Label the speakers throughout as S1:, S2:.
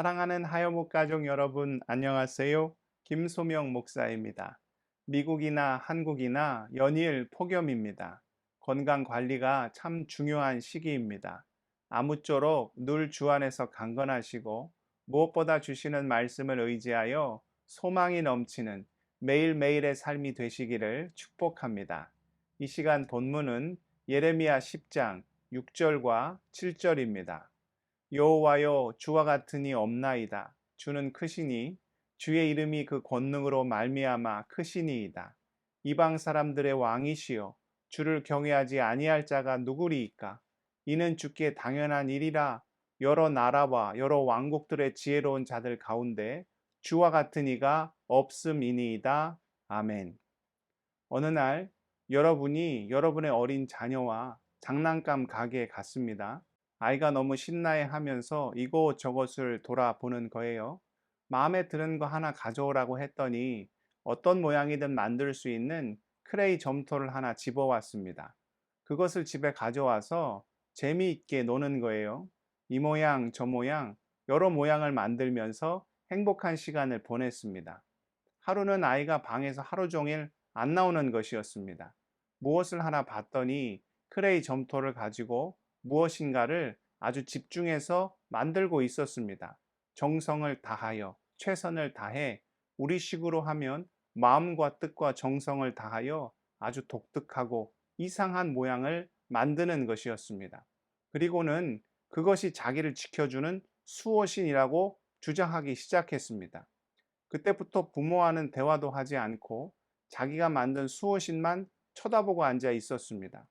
S1: 사랑하는 하여목 가족 여러분, 안녕하세요. 김소명 목사입니다. 미국이나 한국이나 연일 폭염입니다. 건강 관리가 참 중요한 시기입니다. 아무쪼록 늘 주 안에서 강건하시고 무엇보다 주시는 말씀을 의지하여 소망이 넘치는 매일매일의 삶이 되시기를 축복합니다. 이 시간 본문은 예레미야 10장 6절과 7절입니다. 여호와여, 주와 같은 이 없나이다. 주는 크시니 주의 이름이 그 권능으로 말미암아 크시니이다. 이방 사람들의 왕이시여, 주를 경외하지 아니할 자가 누구리이까? 이는 주께 당연한 일이라. 여러 나라와 여러 왕국들의 지혜로운 자들 가운데 주와 같은 이가 없음이니이다. 아멘. 어느 날 여러분이 여러분의 어린 자녀와 장난감 가게에 갔습니다. 아이가 너무 신나해 하면서 이곳저곳을 돌아보는 거예요. 마음에 드는 거 하나 가져오라고 했더니 어떤 모양이든 만들 수 있는 크레이 점토를 하나 집어왔습니다. 그것을 집에 가져와서 재미있게 노는 거예요. 이 모양 저 모양 여러 모양을 만들면서 행복한 시간을 보냈습니다. 하루는 아이가 방에서 하루 종일 안 나오는 것이었습니다. 무엇을 하나 봤더니 크레이 점토를 가지고 무엇인가를 아주 집중해서 만들고 있었습니다. 정성을 다하여, 최선을 다해 우리식으로 하면 마음과 뜻과 정성을 다하여 아주 독특하고 이상한 모양을 만드는 것이었습니다. 그리고는 그것이 자기를 지켜주는 수호신이라고 주장하기 시작했습니다. 그때부터 부모와는 대화도 하지 않고 자기가 만든 수호신만 쳐다보고 앉아 있었습니다.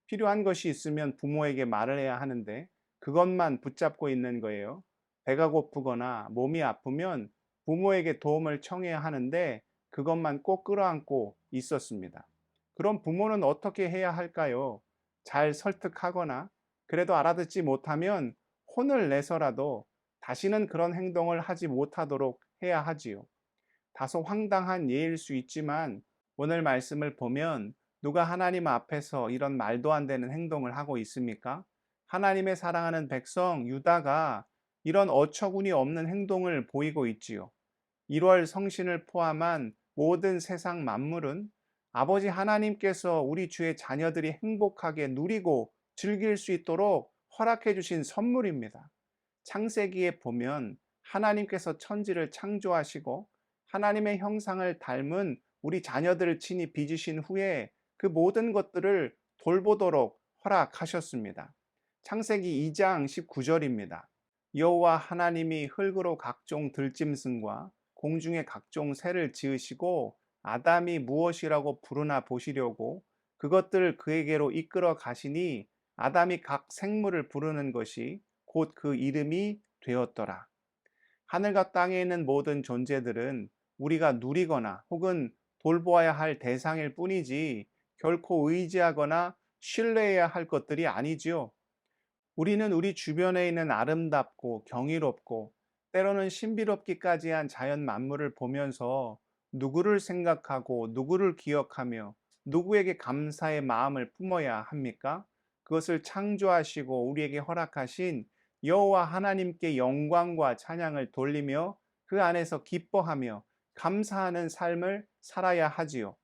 S1: 필요한 것이 있으면 부모에게 말을 해야 하는데 그것만 붙잡고 있는 거예요. 배가 고프거나 몸이 아프면 부모에게 도움을 청해야 하는데 그것만 꼭 끌어안고 있었습니다. 그럼 부모는 어떻게 해야 할까요? 잘 설득하거나 그래도 알아듣지 못하면 혼을 내서라도 다시는 그런 행동을 하지 못하도록 해야 하지요. 다소 황당한 예일 수 있지만 오늘 말씀을 보면 누가 하나님 앞에서 이런 말도 안 되는 행동을 하고 있습니까? 하나님의 사랑하는 백성 유다가 이런 어처구니 없는 행동을 보이고 있지요. 1월 성신을 포함한 모든 세상 만물은 아버지 하나님께서 우리 주의 자녀들이 행복하게 누리고 즐길 수 있도록 허락해 주신 선물입니다. 창세기에 보면 하나님께서 천지를 창조하시고 하나님의 형상을 닮은 우리 자녀들을 친히 빚으신 후에 그 모든 것들을 돌보도록 허락하셨습니다. 창세기 2장 19절입니다. 여호와 하나님이 흙으로 각종 들짐승과 공중의 각종 새를 지으시고 아담이 무엇이라고 부르나 보시려고 그것들을 그에게로 이끌어 가시니 아담이 각 생물을 부르는 것이 곧 그 이름이 되었더라. 하늘과 땅에 있는 모든 존재들은 우리가 누리거나 혹은 돌보아야 할 대상일 뿐이지 결코 의지하거나 신뢰해야 할 것들이 아니지요. 우리는 우리 주변에 있는 아름답고 경이롭고 때로는 신비롭기까지 한 자연 만물을 보면서 누구를 생각하고 누구를 기억하며 누구에게 감사의 마음을 품어야 합니까? 그것을 창조하시고 우리에게 허락하신 여호와 하나님께 영광과 찬양을 돌리며 그 안에서 기뻐하며 감사하는 삶을 살아야 하지요.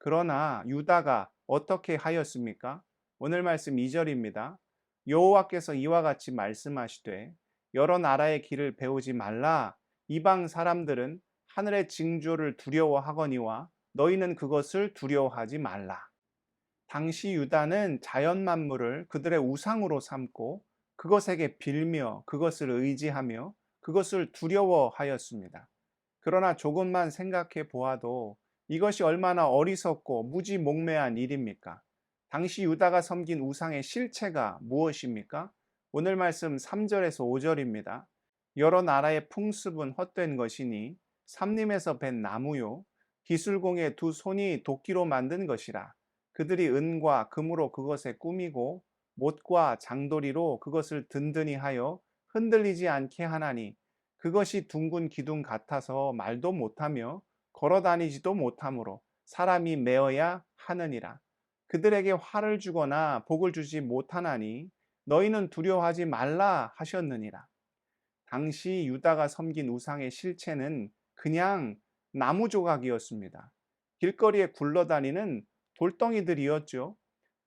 S1: 그러나 유다가 어떻게 하였습니까? 오늘 말씀 2절입니다. 여호와께서 이와 같이 말씀하시되 여러 나라의 길을 배우지 말라. 이방 사람들은 하늘의 징조를 두려워하거니와 너희는 그것을 두려워하지 말라. 당시 유다는 자연 만물을 그들의 우상으로 삼고 그것에게 빌며 그것을 의지하며 그것을 두려워하였습니다. 그러나 조금만 생각해 보아도 이것이 얼마나 어리석고 무지몽매한 일입니까? 당시 유다가 섬긴 우상의 실체가 무엇입니까? 오늘 말씀 3절에서 5절입니다. 여러 나라의 풍습은 헛된 것이니 삼림에서 벤 나무요 기술공의 두 손이 도끼로 만든 것이라. 그들이 은과 금으로 그것에 꾸미고 못과 장도리로 그것을 든든히 하여 흔들리지 않게 하나니 그것이 둥근 기둥 같아서 말도 못하며 걸어 다니지도 못하므로 사람이 메어야 하느니라. 그들에게 화를 주거나 복을 주지 못하나니 너희는 두려워하지 말라 하셨느니라. 당시 유다가 섬긴 우상의 실체는 그냥 나무 조각이었습니다. 길거리에 굴러다니는 돌덩이들이었죠.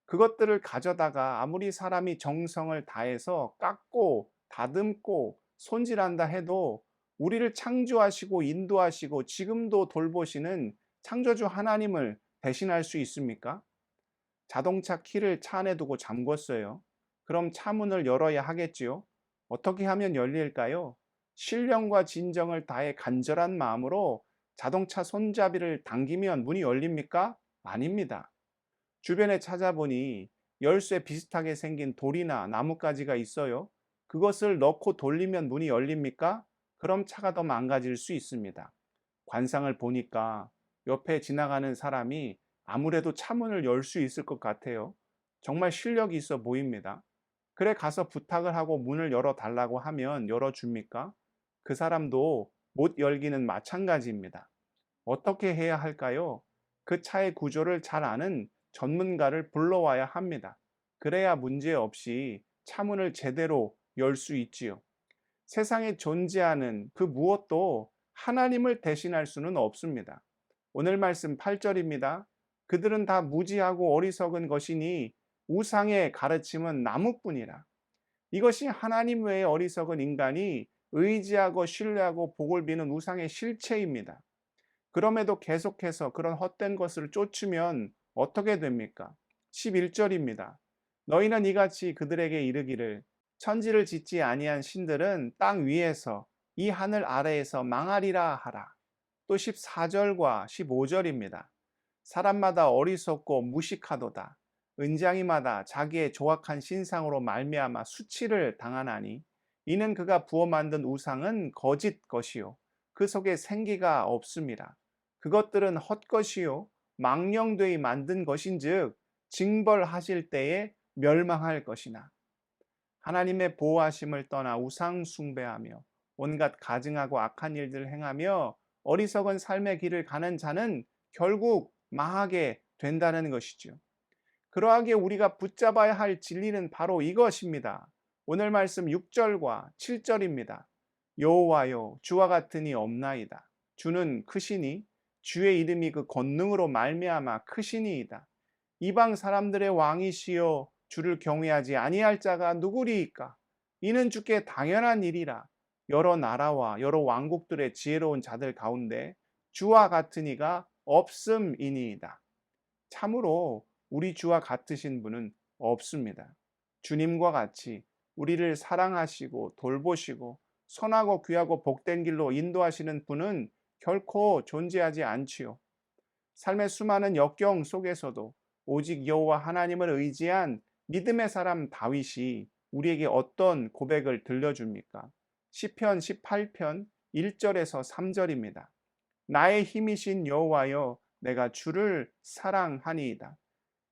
S1: 그것들을 가져다가 아무리 사람이 정성을 다해서 깎고 다듬고 손질한다 해도 우리를 창조하시고 인도하시고 지금도 돌보시는 창조주 하나님을 대신할 수 있습니까? 자동차 키를 차 안에 두고 잠궜어요. 그럼 차 문을 열어야 하겠지요? 어떻게 하면 열릴까요? 신령과 진정을 다해 간절한 마음으로 자동차 손잡이를 당기면 문이 열립니까? 아닙니다. 주변에 찾아보니 열쇠 비슷하게 생긴 돌이나 나뭇가지가 있어요. 그것을 넣고 돌리면 문이 열립니까? 그럼 차가 더 망가질 수 있습니다. 관상을 보니까 옆에 지나가는 사람이 아무래도 차문을 열 수 있을 것 같아요. 정말 실력이 있어 보입니다. 그래 가서 부탁을 하고 문을 열어 달라고 하면 열어줍니까? 그 사람도 못 열기는 마찬가지입니다. 어떻게 해야 할까요? 그 차의 구조를 잘 아는 전문가를 불러와야 합니다. 그래야 문제없이 차문을 제대로 열 수 있지요. 세상에 존재하는 그 무엇도 하나님을 대신할 수는 없습니다. 오늘 말씀 8절입니다. 그들은 다 무지하고 어리석은 것이니 우상의 가르침은 나무뿐이라. 이것이 하나님 외에 어리석은 인간이 의지하고 신뢰하고 복을 비는 우상의 실체입니다. 그럼에도 계속해서 그런 헛된 것을 쫓으면 어떻게 됩니까? 11절입니다. 너희는 이같이 그들에게 이르기를 천지를 짓지 아니한 신들은 땅 위에서 이 하늘 아래에서 망하리라 하라. 또 14절과 15절입니다. 사람마다 어리석고 무식하도다. 은장이마다 자기의 조악한 신상으로 말미암아 수치를 당하나니 이는 그가 부어 만든 우상은 거짓 것이요 그 속에 생기가 없습니다. 그것들은 헛것이요 망령되이 만든 것인즉 징벌하실 때에 멸망할 것이나 하나님의 보호하심을 떠나 우상 숭배하며 온갖 가증하고 악한 일들을 행하며 어리석은 삶의 길을 가는 자는 결국 망하게 된다는 것이죠. 그러하기에 우리가 붙잡아야 할 진리는 바로 이것입니다. 오늘 말씀 6절과 7절입니다. 여호와여 주와 같으니 없나이다. 주는 크시니 주의 이름이 그 권능으로 말미암아 크시니이다. 이방 사람들의 왕이시여 주를 경외하지 아니할 자가 누구리이까? 이는 주께 당연한 일이라. 여러 나라와 여러 왕국들의 지혜로운 자들 가운데 주와 같은 이가 없음이니이다. 참으로 우리 주와 같으신 분은 없습니다. 주님과 같이 우리를 사랑하시고 돌보시고 선하고 귀하고 복된 길로 인도하시는 분은 결코 존재하지 않지요. 삶의 수많은 역경 속에서도 오직 여호와 하나님을 의지한 믿음의 사람 다윗이 우리에게 어떤 고백을 들려줍니까? 시편 18편 1절에서 3절입니다. 나의 힘이신 여호와여 내가 주를 사랑하니이다.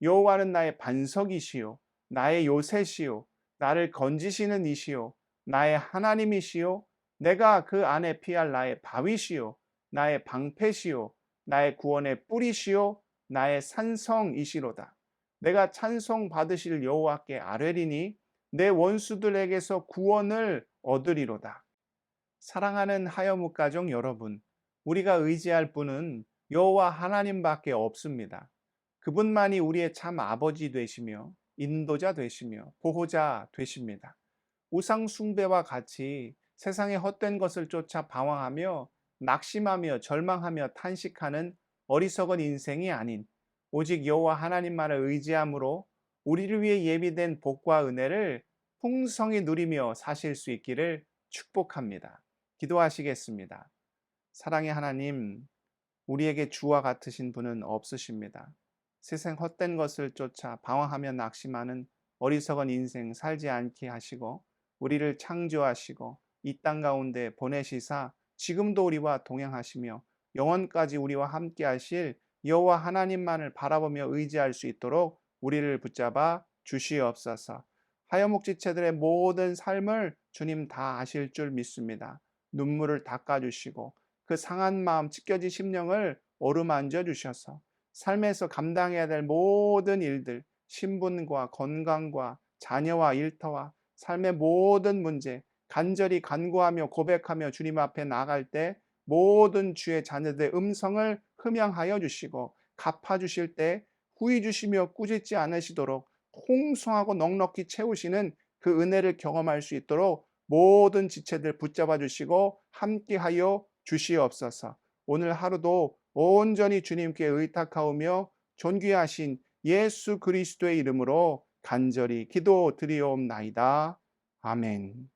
S1: 여호와는 나의 반석이시요 나의 요새시요 나를 건지시는 이시요 나의 하나님이시요 내가 그 안에 피할 나의 바위시요 나의 방패시요 나의 구원의 뿌리시요 나의 산성이시로다. 내가 찬송 받으실 여호와께 아뢰리니 내 원수들에게서 구원을 얻으리로다. 사랑하는 하여묵 가족 여러분, 우리가 의지할 분은 여호와 하나님밖에 없습니다. 그분만이 우리의 참 아버지 되시며 인도자 되시며 보호자 되십니다. 우상 숭배와 같이 세상의 헛된 것을 쫓아 방황하며 낙심하며 절망하며 탄식하는 어리석은 인생이 아닌 오직 여호와 하나님만을 의지함으로 우리를 위해 예비된 복과 은혜를 풍성히 누리며 사실 수 있기를 축복합니다. 기도하시겠습니다. 사랑의 하나님, 우리에게 주와 같으신 분은 없으십니다. 세상 헛된 것을 쫓아 방황하며 낙심하는 어리석은 인생 살지 않게 하시고 우리를 창조하시고 이 땅 가운데 보내시사 지금도 우리와 동행하시며 영원까지 우리와 함께 하실 여호와 하나님만을 바라보며 의지할 수 있도록 우리를 붙잡아 주시옵소서. 하여묵지체들의 모든 삶을 주님 다 아실 줄 믿습니다. 눈물을 닦아주시고 그 상한 마음 찢겨진 심령을 어루만져 주셔서 삶에서 감당해야 될 모든 일들, 신분과 건강과 자녀와 일터와 삶의 모든 문제, 간절히 간구하며 고백하며 주님 앞에 나아갈 때 모든 주의 자녀들의 음성을 흠양하여 주시고 갚아 주실 때 후히 주시며 꾸짖지 않으시도록 풍성하고 넉넉히 채우시는 그 은혜를 경험할 수 있도록 모든 지체들 붙잡아 주시고 함께하여 주시옵소서. 오늘 하루도 온전히 주님께 의탁하오며 존귀하신 예수 그리스도의 이름으로 간절히 기도드리옵나이다. 아멘.